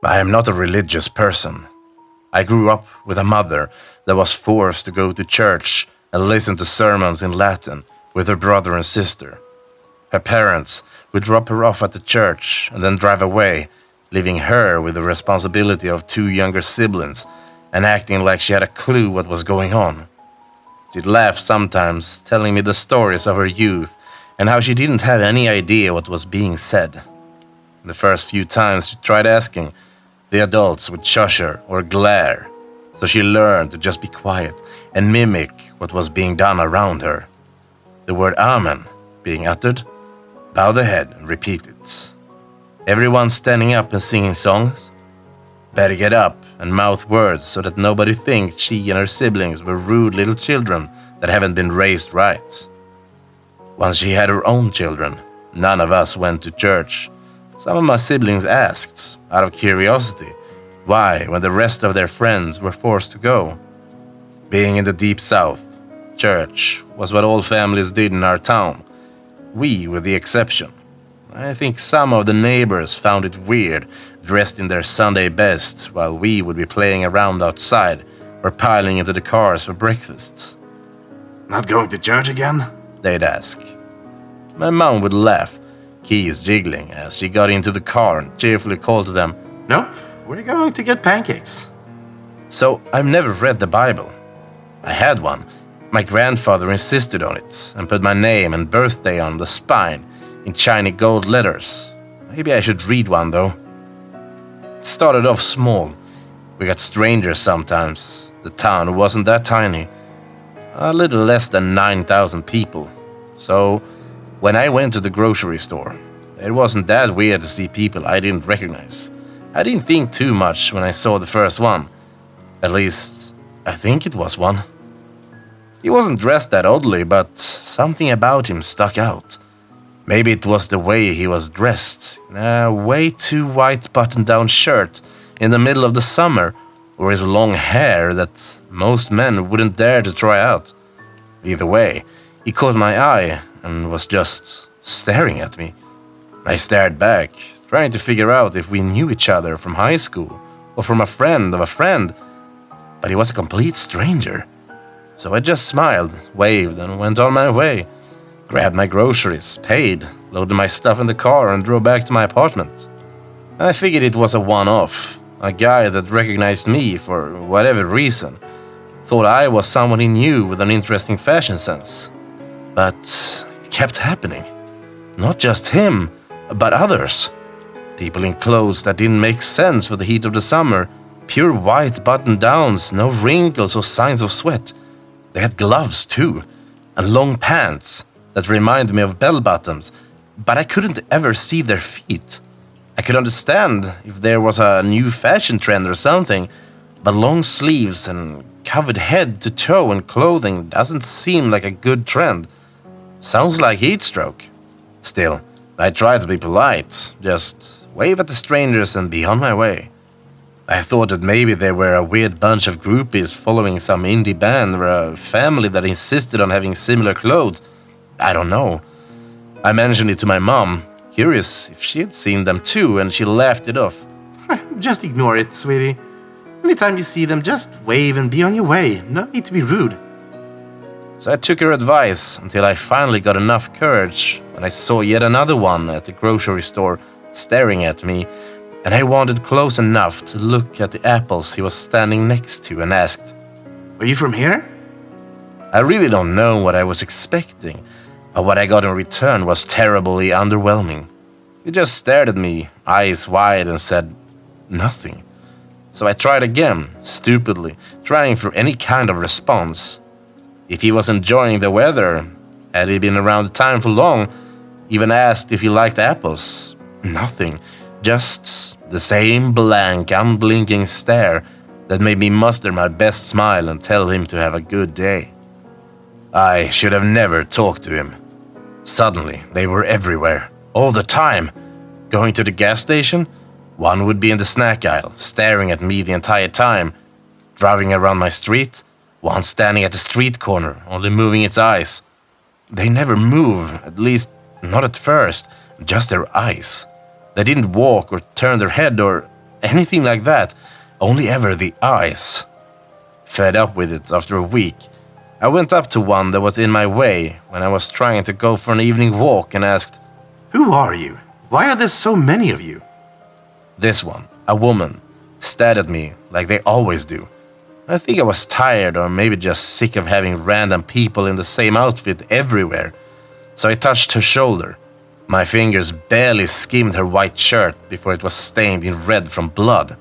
I am not a religious person. I grew up with a mother that was forced to go to church and listen to sermons in Latin with her brother and sister. Her parents would drop her off at the church and then drive away, leaving her with the responsibility of two younger siblings and acting like she had a clue what was going on. She'd laugh sometimes, telling me the stories of her youth and how she didn't have any idea what was being said. The first few times she tried asking, the adults would shush her or glare, so she learned to just be quiet and mimic what was being done around her. The word Amen being uttered, bow the head and repeat it. Everyone standing up and singing songs. Better get up and mouth words so that nobody thinks she and her siblings were rude little children that haven't been raised right. Once she had her own children, none of us went to church. Some of my siblings asked, out of curiosity, why when the rest of their friends were forced to go. Being in the deep south, church was what all families did in our town. We were the exception. I think some of the neighbors found it weird, dressed in their Sunday best, while we would be playing around outside or piling into the cars for breakfast. Not going to church again? They'd ask. My mom would laugh, keys jiggling as she got into the car and cheerfully called to them, Nope, we're going to get pancakes. So I've never read the Bible. I had one. My grandfather insisted on it and put my name and birthday on the spine in shiny gold letters. Maybe I should read one though. It started off small. We got strangers sometimes. The town wasn't that tiny. A little less than 9,000 people. So when I went to the grocery store, it wasn't that weird to see people I didn't recognize. I didn't think too much when I saw the first one. At least, I think it was one. He wasn't dressed that oddly, but something about him stuck out. Maybe it was the way he was dressed, in a way too white button-down shirt in the middle of the summer, or his long hair that most men wouldn't dare to try out. Either way, he caught my eye and was just staring at me. I stared back, trying to figure out if we knew each other from high school or from a friend of a friend, but he was a complete stranger. So I just smiled, waved, and went on my way. Grabbed my groceries, paid, loaded my stuff in the car, and drove back to my apartment. I figured it was a one-off, a guy that recognized me for whatever reason. Thought I was someone he knew with an interesting fashion sense. But it kept happening. Not just him, but others. People in clothes that didn't make sense for the heat of the summer. Pure white button-downs, no wrinkles or signs of sweat. They had gloves too, and long pants that reminded me of bell-bottoms, but I couldn't ever see their feet. I could understand if there was a new fashion trend or something, but long sleeves and covered head to toe in clothing doesn't seem like a good trend. Sounds like heat stroke. Still, I tried to be polite, just wave at the strangers and be on my way. I thought that maybe they were a weird bunch of groupies following some indie band or a family that insisted on having similar clothes. I don't know. I mentioned it to my mom, curious if she had seen them too, and she laughed it off. Just ignore it, sweetie. Anytime you see them, just wave and be on your way. No need to be rude. So I took her advice until I finally got enough courage when I saw yet another one at the grocery store staring at me, and I wandered close enough to look at the apples he was standing next to and asked, Are you from here? I really don't know what I was expecting, but what I got in return was terribly underwhelming. He just stared at me, eyes wide, and said nothing. So I tried again, stupidly, trying for any kind of response. If he was enjoying the weather, had he been around the town for long, even asked if he liked apples. Nothing, just the same blank, unblinking stare that made me muster my best smile and tell him to have a good day. I should have never talked to him. Suddenly, they were everywhere, all the time. Going to the gas station, one would be in the snack aisle, staring at me the entire time. Driving around my street, one standing at the street corner, only moving its eyes. They never move, at least not at first, just their eyes. They didn't walk or turn their head or anything like that, only ever the eyes. Fed up with it after a week, I went up to one that was in my way when I was trying to go for an evening walk and asked, "Who are you? Why are there so many of you?" This one, a woman, stared at me like they always do. I think I was tired or maybe just sick of having random people in the same outfit everywhere, so I touched her shoulder. My fingers barely skimmed her white shirt before it was stained in red from blood.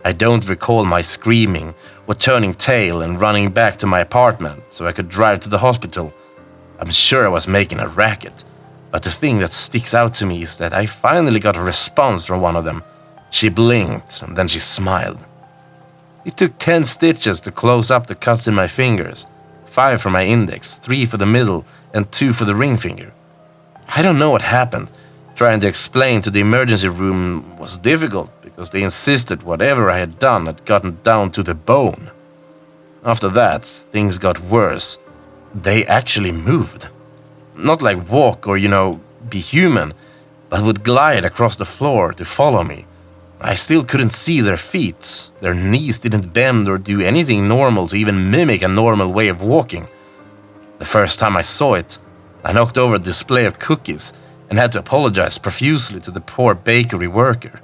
I don't recall my screaming or turning tail and running back to my apartment so I could drive to the hospital. I'm sure I was making a racket, but the thing that sticks out to me is that I finally got a response from one of them. She blinked and then she smiled. It took 10 stitches to close up the cuts in my fingers, 5 for my index, 3 for the middle, and 2 for the ring finger. I don't know what happened. Trying to explain to the emergency room was difficult because they insisted whatever I had done had gotten down to the bone. After that, things got worse. They actually moved. Not like walk or, be human, but would glide across the floor to follow me. I still couldn't see their feet. Their knees didn't bend or do anything normal to even mimic a normal way of walking. The first time I saw it, I knocked over a display of cookies and had to apologize profusely to the poor bakery worker.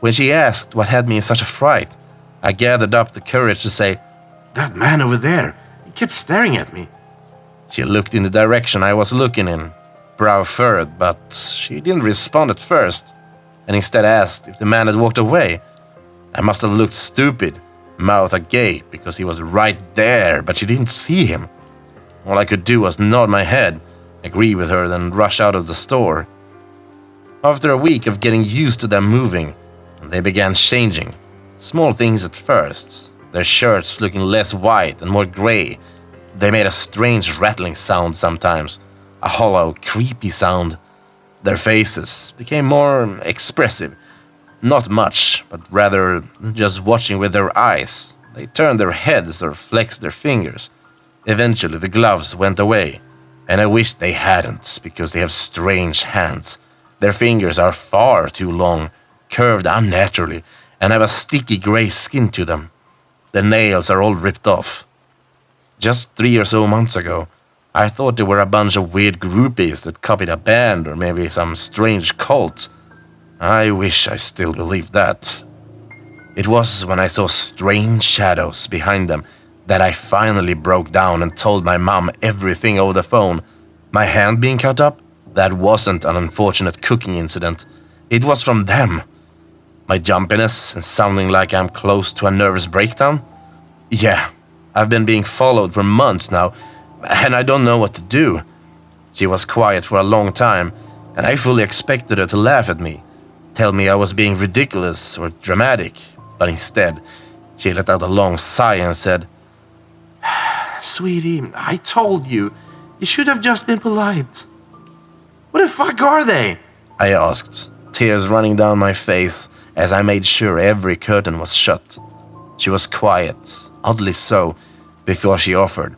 When she asked what had me in such a fright, I gathered up the courage to say, "That man over there, he kept staring at me." She looked in the direction I was looking in, brow furrowed, but she didn't respond at first, and instead asked if the man had walked away. I must have looked stupid, mouth agape, because he was right there, but she didn't see him. All I could do was nod my head, agree with her, then rush out of the store. After a week of getting used to them moving, they began changing. Small things at first, their shirts looking less white and more gray. They made a strange rattling sound sometimes, a hollow, creepy sound. Their faces became more expressive. Not much, but rather just watching with their eyes. They turned their heads or flexed their fingers. Eventually the gloves went away, and I wish they hadn't because they have strange hands. Their fingers are far too long, curved unnaturally, and have a sticky gray skin to them. The nails are all ripped off. Just 3 or so months ago, I thought they were a bunch of weird groupies that copied a band or maybe some strange cult. I wish I still believed that. It was when I saw strange shadows behind them that I finally broke down and told my mom everything over the phone. My hand being cut up? That wasn't an unfortunate cooking incident. It was from them. My jumpiness and sounding like I'm close to a nervous breakdown? Yeah, I've been being followed for months now, and I don't know what to do. She was quiet for a long time, and I fully expected her to laugh at me, tell me I was being ridiculous or dramatic, but instead, she let out a long sigh and said, "Sweetie, I told you. You should have just been polite." "What the fuck are they?" I asked, tears running down my face as I made sure every curtain was shut. She was quiet, oddly so, before she offered.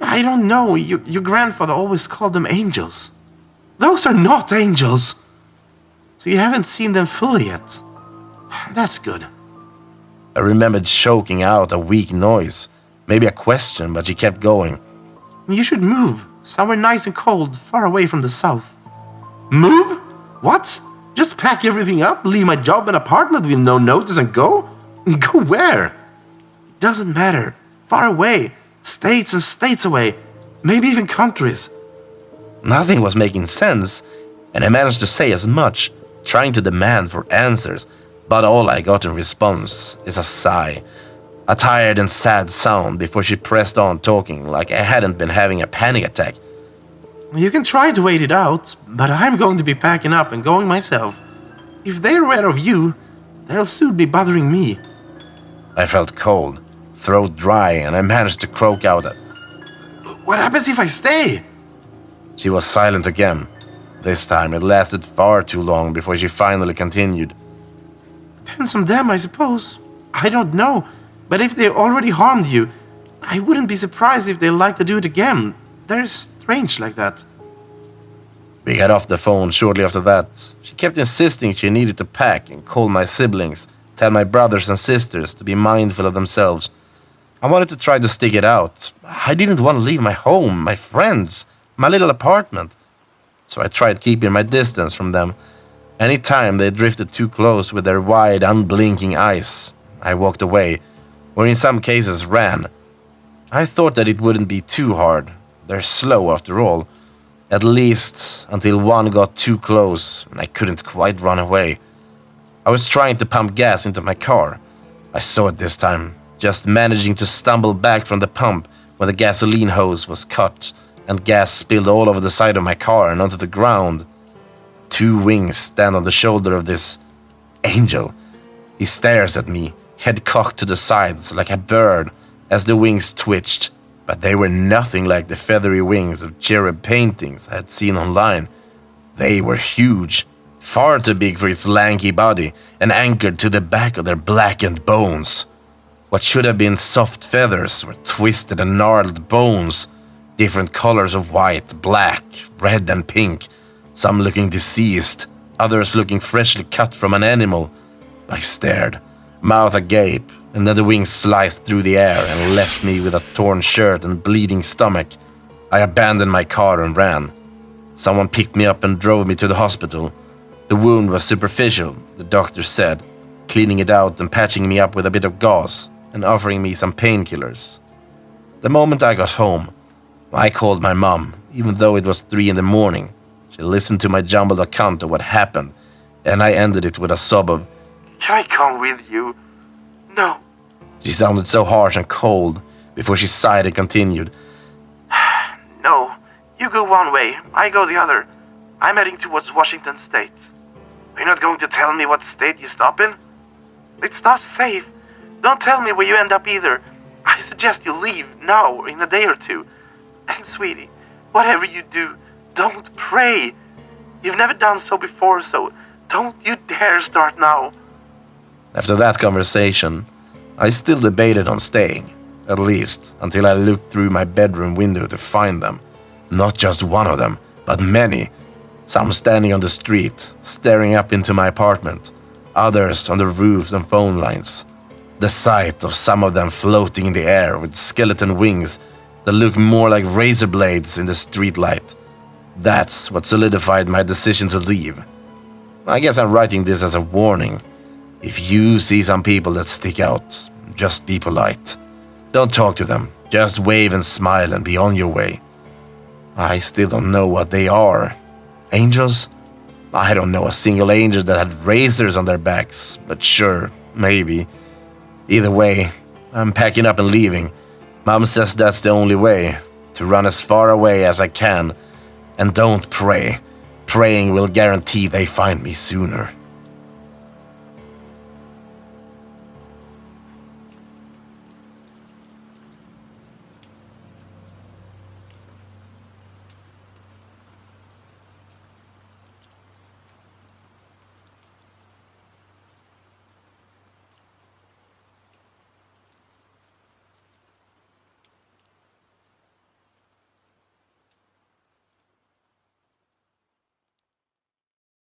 "I don't know. Your grandfather always called them angels." "Those are not angels." "So you haven't seen them fully yet. That's good." I remembered choking out a weak noise, maybe a question, but she kept going. "You should move. Somewhere nice and cold, far away from the south." "Move? What? Just pack everything up, leave my job and apartment with no notice and go? Go where?" "It doesn't matter. Far away. States and states away. Maybe even countries." Nothing was making sense, and I managed to say as much, trying to demand for answers, but all I got in response is a sigh, a tired and sad sound before she pressed on talking like I hadn't been having a panic attack. "You can try to wait it out, but I'm going to be packing up and going myself. If they're aware of you, they'll soon be bothering me." I felt cold, throat dry, and I managed to croak out a, "What happens if I stay?" She was silent again. This time it lasted far too long before she finally continued. "Depends on them, I suppose. I don't know. But if they already harmed you, I wouldn't be surprised if they like to do it again. They're strange like that." We got off the phone shortly after that. She kept insisting she needed to pack and call my siblings, tell my brothers and sisters to be mindful of themselves. I wanted to try to stick it out. I didn't want to leave my home, my friends, my little apartment. So I tried keeping my distance from them. Any time they drifted too close with their wide, unblinking eyes, I walked away, or in some cases ran. I thought that it wouldn't be too hard. They're slow after all. At least until one got too close and I couldn't quite run away. I was trying to pump gas into my car. I saw it this time, just managing to stumble back from the pump when the gasoline hose was cut and gas spilled all over the side of my car and onto the ground. 2 wings stand on the shoulder of this angel. He stares at me, head cocked to the sides like a bird as the wings twitched, but they were nothing like the feathery wings of cherub paintings I had seen online. They were huge, far too big for its lanky body and anchored to the back of their blackened bones. What should have been soft feathers were twisted and gnarled bones, different colors of white, black, red and pink, some looking deceased, others looking freshly cut from an animal. I stared, mouth agape, and then the wings sliced through the air and left me with a torn shirt and bleeding stomach. I abandoned my car and ran. Someone picked me up and drove me to the hospital. The wound was superficial, the doctor said, cleaning it out and patching me up with a bit of gauze and offering me some painkillers. The moment I got home, I called my mom, even though it was 3 in the morning. She listened to my jumbled account of what happened, and I ended it with a sob of, Can I come with you? No. She sounded so harsh and cold before she sighed and continued. No. You go one way, I go the other. I'm heading towards Washington State. Are you not going to tell me what state you stop in? It's not safe. Don't tell me where you end up either. I suggest you leave now, in a day or 2. And sweetie, whatever you do, don't pray. You've never done so before, so don't you dare start now. After that conversation, I still debated on staying, at least until I looked through my bedroom window to find them. Not just one of them, but many. Some standing on the street, staring up into my apartment, others on the roofs and phone lines. The sight of some of them floating in the air with skeleton wings that looked more like razorblades in the streetlight. That's what solidified my decision to leave. I guess I'm writing this as a warning. If you see some people that stick out, just be polite. Don't talk to them, just wave and smile and be on your way. I still don't know what they are. Angels? I don't know a single angel that had razors on their backs, but sure, maybe. Either way, I'm packing up and leaving. Mom says that's the only way, to run as far away as I can. And don't pray. Praying will guarantee they find me sooner.